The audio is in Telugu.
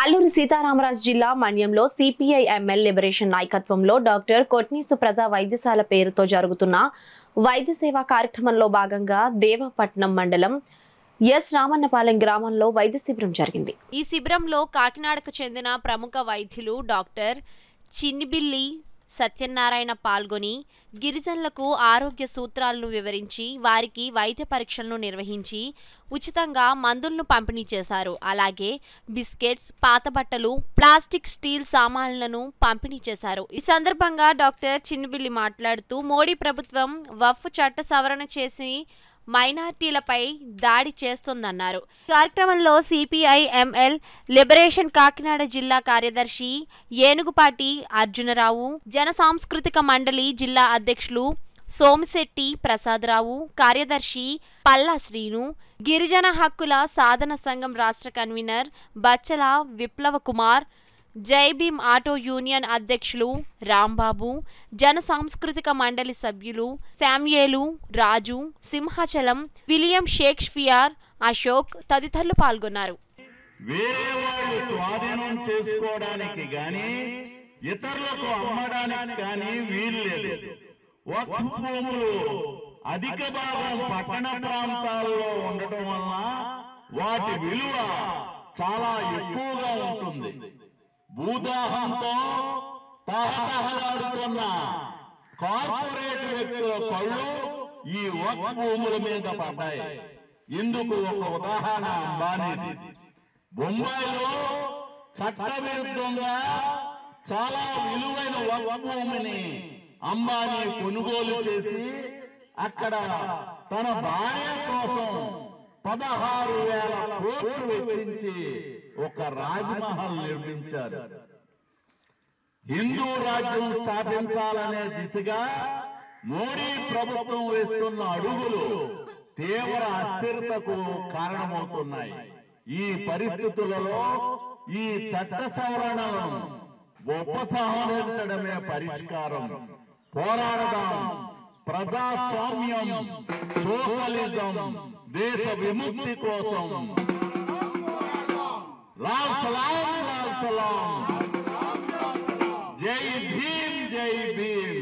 అల్లూరి సీతారామరాజు జిల్లా మన్యంలో సిపిఐ ఎంఎల్ లిబరేషన్ నాయకత్వంలో డాక్టర్ కొట్నీసు ప్రజా వైద్యశాల పేరుతో జరుగుతున్న వైద్య సేవా కార్యక్రమంలో భాగంగా దేవపట్నం మండలం ఎస్ రామన్నపాలెం గ్రామంలో వైద్య శిబిరం జరిగింది. ఈ శిబిరంలో కాకినాడకు చెందిన ప్రముఖ వైద్యులు డాక్టర్ చిన్నిబిల్లి సత్యనారాయణ పాల్గొని గిరిజనులకు ఆరోగ్య సూత్రాలను వివరించి వారికి వైద్య పరీక్షలను నిర్వహించి ఉచితంగా మందులను పంపిణీ చేశారు. అలాగే బిస్కెట్స్, పాత బట్టలు, ప్లాస్టిక్, స్టీల్ సామాన్లను పంపిణీ చేశారు. ఈ సందర్భంగా డాక్టర్ చిన్నిబిల్లి మాట్లాడుతూ మోడీ ప్రభుత్వం వక్ఫ్ చట్ట సవరణ చేసి మైనార్టీలపై దాడి చేస్తోందన్నారు. కార్యక్రమంలో సిపిఐ ఎంఎల్ లిబరేషన్ కాకినాడ జిల్లా కార్యదర్శి ఏనుగుపాటి అర్జునరావు, జన సాంస్కృతిక మండలి జిల్లా అధ్యక్షులు సోమిశెట్టి ప్రసాదరావు, కార్యదర్శి పల్లా శ్రీను, గిరిజన హక్కుల సాధన సంఘం రాష్ట్ర కన్వీనర్ బచ్చల విప్లవ కుమార్, జై భీమ్ ఆటో యూనియన్ అధ్యక్షులు రాంబాబు, జన సాంస్కృతిక మండలి సభ్యులు శామ్యేలు, రాజు, సింహాచలం, విలియం షేక్స్పియర్, అశోక్ తదితరులు పాల్గొన్నారు. వేరే వాళ్ళు స్వాధీనం చేసుకోవడానికి గాని ఇతరులకు అమ్మడానికి కానీ వీలు లేదు. వక్ఫ్ భూములు అధిక భాగం పట్టణ ప్రాంతాల్లో ఉండటం వలన వాటి విలువ చాలా ఎక్కువగా ఉంటుంది. భూదాహంతో తహతహలాడుతున్న కార్పొరేట్ వ్యక్తుల కళ్ళు ఈ వక్ఫ్ భూముల మీద పడ్డాయి. ఇందుకు ఒక ఉదాహరణ అంబానీది. బొంబాయిలో చట్టవిరుద్ధంగా చాలా విలువైన వక్ఫ్ భూమిని అంబానీ కొనుగోలు చేసి అక్కడ తన భార్య కోసం 16,000 కోట్లు వెచ్చించి ఒక రాజ్మహల్ నిర్మించారు. హిందూ రాజ్యం స్థాపించాలనే దిశగా మోడీ ప్రభుత్వం వేస్తున్న అడుగులు తీవ్ర అస్థిరతకు కారణమవుతున్నాయి. ఈ పరిస్థితులలో ఈ చట్ట సవరణలను ఉపసంహరించడమే పరిష్కారం. పోరాడదాం. ప్రజాస్వామ్యం, సోషలిజం, దేశ విముక్తి కోసం. లాల్ సలాం, లాల్ సలాం. జై భీమ్, జై భీమ్.